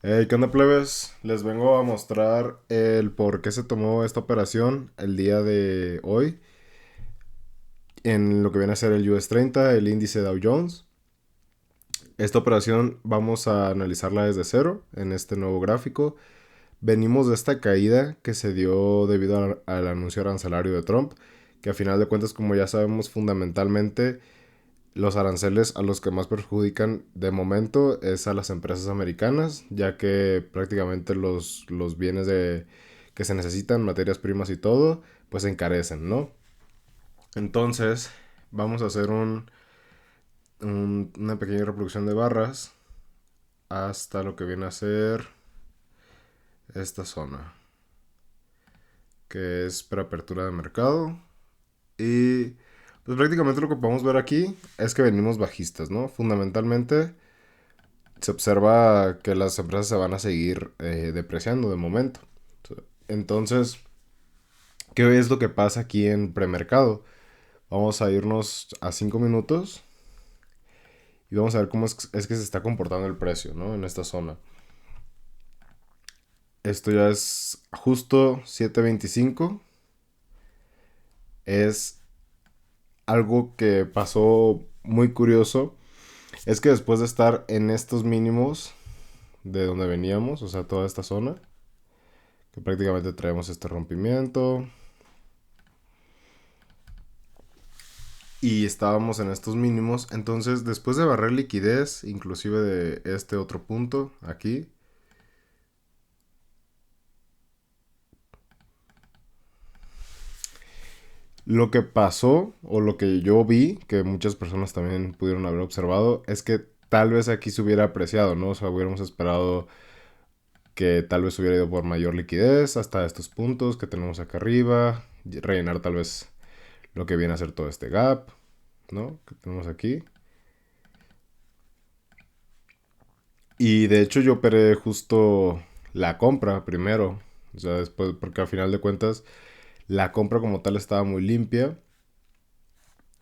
Hey, ¿qué onda, plebes? Les vengo a mostrar el por qué se tomó esta operación el día de hoy en lo que viene a ser el US 30, el índice Dow Jones. Esta operación vamos a analizarla desde cero en este nuevo gráfico. Venimos de esta caída que se dio debido al anuncio arancelario de Trump, que a final de cuentas, como ya sabemos, fundamentalmente los aranceles a los que más perjudican de momento es a las empresas americanas, ya que prácticamente los bienes que se necesitan, materias primas y todo, pues se encarecen, ¿no? Entonces, vamos a hacer una pequeña reproducción de barras hasta lo que viene a ser esta zona, que es preapertura de mercado. Y pues prácticamente lo que podemos ver aquí es que venimos bajistas, ¿no? Fundamentalmente se observa que las empresas se van a seguir depreciando de momento. Entonces, ¿qué es lo que pasa aquí en premercado? Vamos a irnos a 5 minutos y vamos a ver cómo es que se está comportando el precio, ¿no? En esta zona. Esto ya es justo 7.25. Es algo que pasó muy curioso. Es que después de estar en estos mínimos de donde veníamos, o sea, toda esta zona, que prácticamente traemos este rompimiento, y estábamos en estos mínimos. Entonces, después de barrer liquidez, inclusive de este otro punto aquí, lo que pasó o lo que yo vi, que muchas personas también pudieron haber observado, es que tal vez aquí se hubiera apreciado, ¿no? O sea, hubiéramos esperado que tal vez hubiera ido por mayor liquidez hasta estos puntos que tenemos acá arriba, rellenar tal vez lo que viene a ser todo este gap, ¿no? Que tenemos aquí. Y de hecho yo operé justo la compra primero. O sea, después, porque al final de cuentas la compra como tal estaba muy limpia.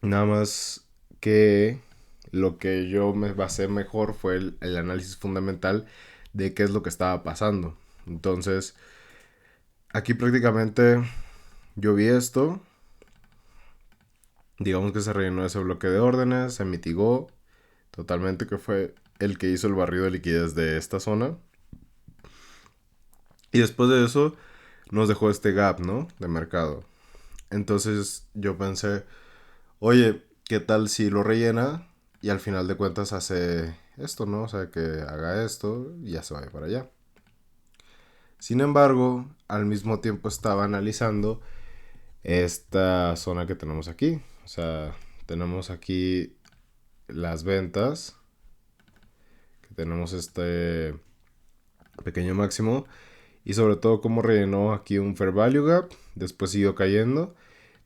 Nada más que lo que yo me basé mejor fue el análisis fundamental de qué es lo que estaba pasando. Entonces, aquí prácticamente yo vi esto. Digamos que se rellenó ese bloque de órdenes, se mitigó totalmente, que fue el que hizo el barrido de liquidez de esta zona. Y después de eso nos dejó este gap, ¿no? De mercado. Entonces yo pensé, oye, ¿qué tal si lo rellena y al final de cuentas hace esto, ¿no? O sea, que haga esto y ya se vaya para allá. Sin embargo, al mismo tiempo estaba analizando esta zona que tenemos aquí. O sea, tenemos aquí las ventas, que tenemos este pequeño máximo y sobre todo cómo rellenó aquí un Fair Value Gap, después siguió cayendo.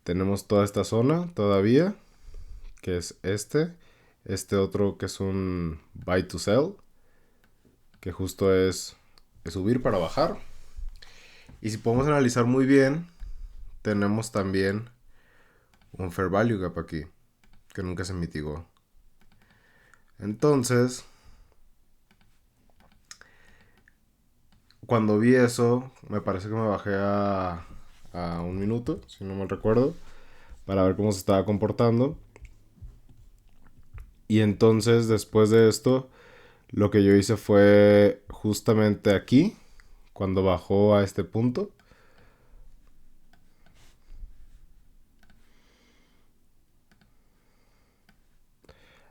Tenemos toda esta zona todavía, que es este otro que es un Buy to Sell, que justo es subir para bajar. Y si podemos analizar muy bien, tenemos también un Fair Value Gap aquí, que nunca se mitigó. Entonces, cuando vi eso, me parece que me bajé a un minuto, si no mal recuerdo, para ver cómo se estaba comportando. Y entonces, después de esto, lo que yo hice fue justamente aquí, cuando bajó a este punto.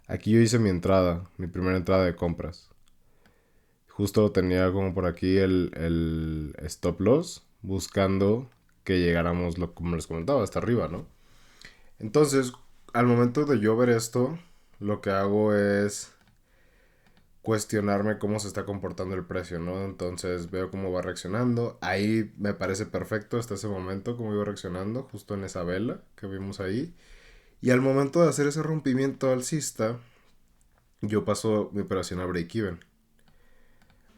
Aquí yo hice mi entrada, mi primera entrada de compras. Justo tenía como por aquí el stop loss, buscando que llegáramos, como les comentaba, hasta arriba, ¿no? Entonces, al momento de yo ver esto, lo que hago es cuestionarme cómo se está comportando el precio, ¿no? Entonces veo cómo va reaccionando. Ahí me parece perfecto hasta ese momento cómo iba reaccionando, justo en esa vela que vimos ahí. Y al momento de hacer ese rompimiento alcista, yo paso mi operación a break-even.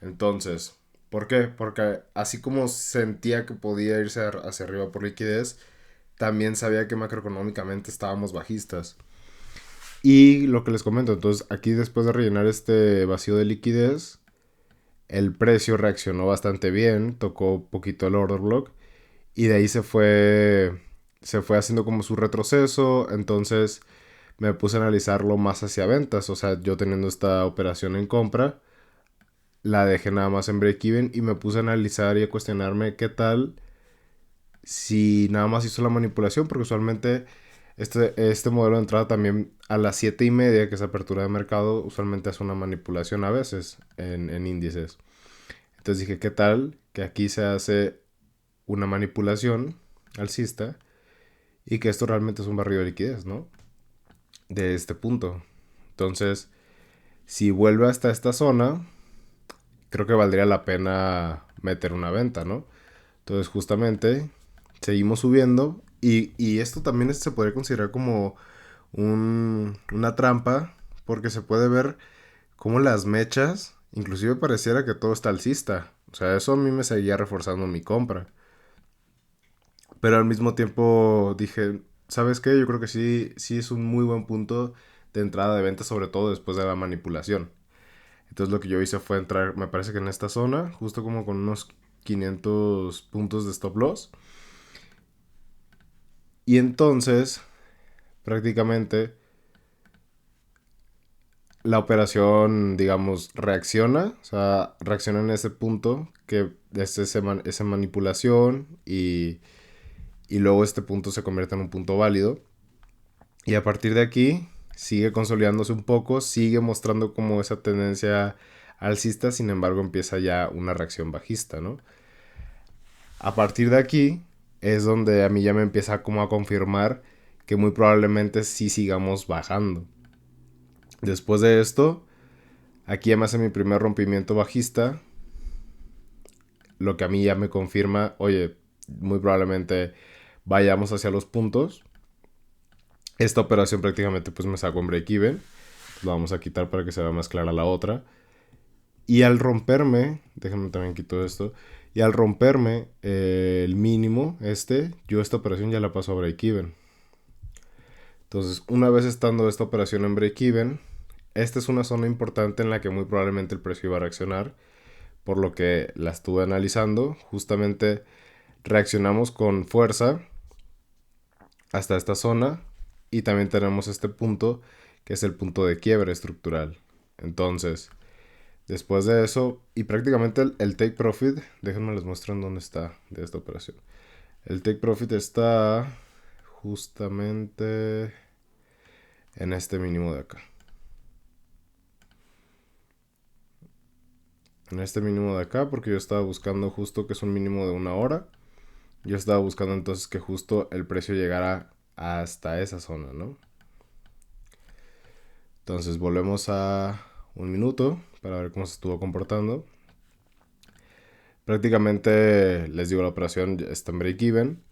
Entonces, ¿por qué? Porque así como sentía que podía irse hacia arriba por liquidez, también sabía que macroeconómicamente estábamos bajistas. Y lo que les comento, entonces aquí después de rellenar este vacío de liquidez, el precio reaccionó bastante bien, tocó poquito el order block y de ahí se fue haciendo como su retroceso. Entonces me puse a analizarlo más hacia ventas, o sea, yo teniendo esta operación en compra, la dejé nada más en break-even y me puse a analizar y a cuestionarme qué tal si nada más hizo la manipulación, porque usualmente este modelo de entrada también a las 7:30, que es apertura de mercado, usualmente hace una manipulación a veces en índices. Entonces dije, ¿qué tal que aquí se hace una manipulación alcista y que esto realmente es un barrido de liquidez, ¿no? De este punto. Entonces, si vuelve hasta esta zona, creo que valdría la pena meter una venta, ¿no? Entonces, justamente, seguimos subiendo y esto también se podría considerar como una trampa, porque se puede ver cómo las mechas, inclusive pareciera que todo está alcista. O sea, eso a mí me seguía reforzando mi compra. Pero al mismo tiempo dije, ¿sabes qué? Yo creo que sí, sí es un muy buen punto de entrada de venta, sobre todo después de la manipulación. Entonces lo que yo hice fue entrar, me parece que en esta zona, justo como con unos 500 puntos de stop loss. Y entonces, prácticamente, la operación, digamos, reacciona. O sea, reacciona en ese punto que es esa manipulación y luego este punto se convierte en un punto válido. Y a partir de aquí sigue consolidándose un poco, sigue mostrando como esa tendencia alcista, sin embargo empieza ya una reacción bajista, ¿no? A partir de aquí es donde a mí ya me empieza como a confirmar que muy probablemente sí sigamos bajando. Después de esto, aquí ya me hace mi primer rompimiento bajista, lo que a mí ya me confirma, oye, muy probablemente vayamos hacia los puntos. Esta operación prácticamente pues me sacó en break-even. Lo vamos a quitar para que se vea más clara la otra. Y al romperme, déjenme también quito esto. Y al romperme el mínimo, yo esta operación ya la paso a break-even. Entonces, una vez estando esta operación en break-even, esta es una zona importante en la que muy probablemente el precio iba a reaccionar. Por lo que la estuve analizando, justamente reaccionamos con fuerza hasta esta zona. Y también tenemos este punto, que es el punto de quiebre estructural. Entonces, después de eso, y prácticamente el take profit, déjenme les muestro en dónde está de esta operación. El take profit está justamente en este mínimo de acá. En este mínimo de acá, porque yo estaba buscando justo que es un mínimo de 1 hora. Yo estaba buscando entonces que justo el precio llegara hasta esa zona, ¿no? Entonces volvemos a un minuto para ver cómo se estuvo comportando. Prácticamente, les digo, la operación está en break-even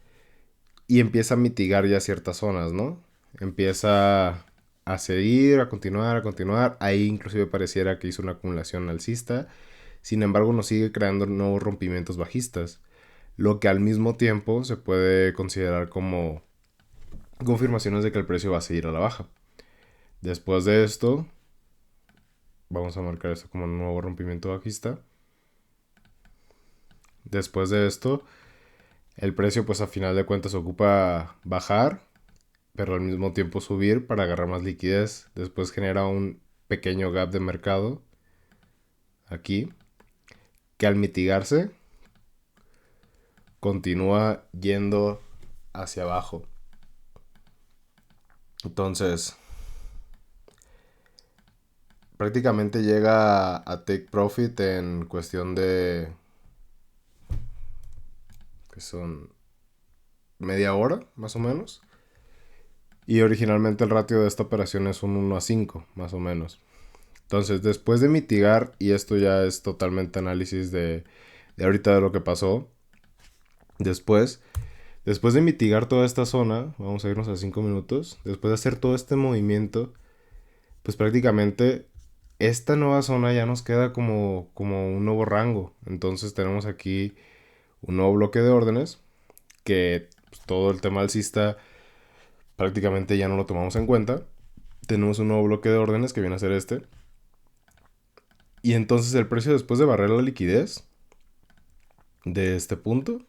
y empieza a mitigar ya ciertas zonas, ¿no? Empieza a seguir, a continuar, a continuar. Ahí inclusive pareciera que hizo una acumulación alcista. Sin embargo, nos sigue creando nuevos rompimientos bajistas, lo que al mismo tiempo se puede considerar como confirmaciones de que el precio va a seguir a la baja. Después de esto, vamos a marcar esto como un nuevo rompimiento bajista. Después de esto, el precio pues a final de cuentas ocupa bajar, pero al mismo tiempo subir para agarrar más liquidez. Después genera un pequeño gap de mercado aquí, que al mitigarse continúa yendo hacia abajo. Entonces, prácticamente llega a take profit en cuestión de que son media hora más o menos. Y originalmente el ratio de esta operación es un 1:5 más o menos. Entonces, después de mitigar, y esto ya es totalmente análisis de ahorita de lo que pasó, después de mitigar toda esta zona, vamos a irnos a 5 minutos, después de hacer todo este movimiento, pues prácticamente esta nueva zona ya nos queda como un nuevo rango. Entonces tenemos aquí un nuevo bloque de órdenes, que pues, todo el tema alcista prácticamente ya no lo tomamos en cuenta. Tenemos un nuevo bloque de órdenes que viene a ser este. Y entonces el precio después de barrer la liquidez de este punto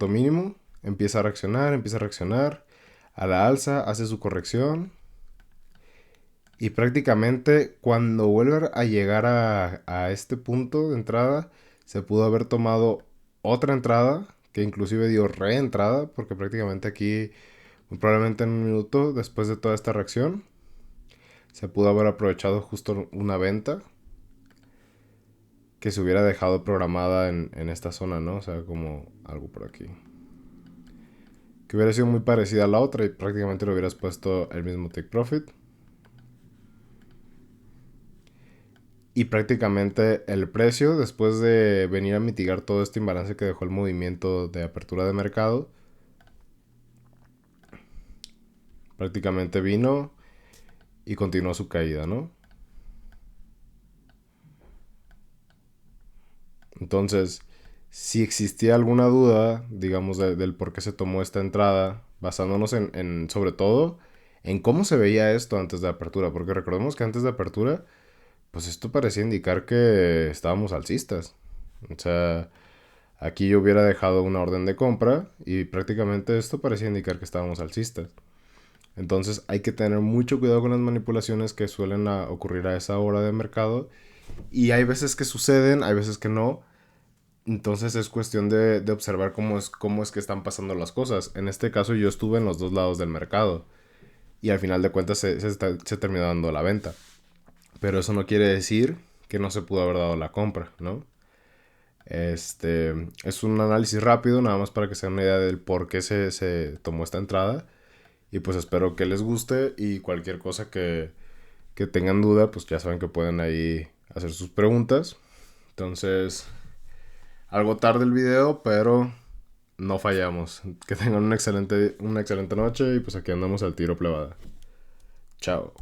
mínimo, empieza a reaccionar a la alza, hace su corrección. Y prácticamente cuando vuelve a llegar a este punto de entrada, se pudo haber tomado otra entrada, que inclusive dio reentrada, porque prácticamente aquí, probablemente en un minuto después de toda esta reacción, se pudo haber aprovechado justo una venta que se hubiera dejado programada en esta zona, ¿no? O sea, como algo por aquí. Que hubiera sido muy parecida a la otra y prácticamente le hubieras puesto el mismo take profit. Y prácticamente el precio, después de venir a mitigar todo este imbalance que dejó el movimiento de apertura de mercado, prácticamente vino y continuó su caída, ¿no? Entonces, si existía alguna duda, digamos, del por qué se tomó esta entrada, basándonos sobre todo, en cómo se veía esto antes de apertura, porque recordemos que antes de apertura, pues esto parecía indicar que estábamos alcistas. O sea, aquí yo hubiera dejado una orden de compra y prácticamente esto parecía indicar que estábamos alcistas. Entonces hay que tener mucho cuidado con las manipulaciones que suelen ocurrir a esa hora de mercado. Y hay veces que suceden, hay veces que no. Entonces es cuestión de observar cómo es que están pasando las cosas. En este caso yo estuve en los dos lados del mercado. Y al final de cuentas se terminó dando la venta. Pero eso no quiere decir que no se pudo haber dado la compra, ¿no? Es un análisis rápido, nada más para que se den una idea del por qué se tomó esta entrada. Y pues espero que les guste y cualquier cosa que tengan duda, pues ya saben que pueden ahí hacer sus preguntas. Entonces, algo tarde el video, pero no fallamos. Que tengan una excelente noche y pues aquí andamos al tiro plebada. Chao.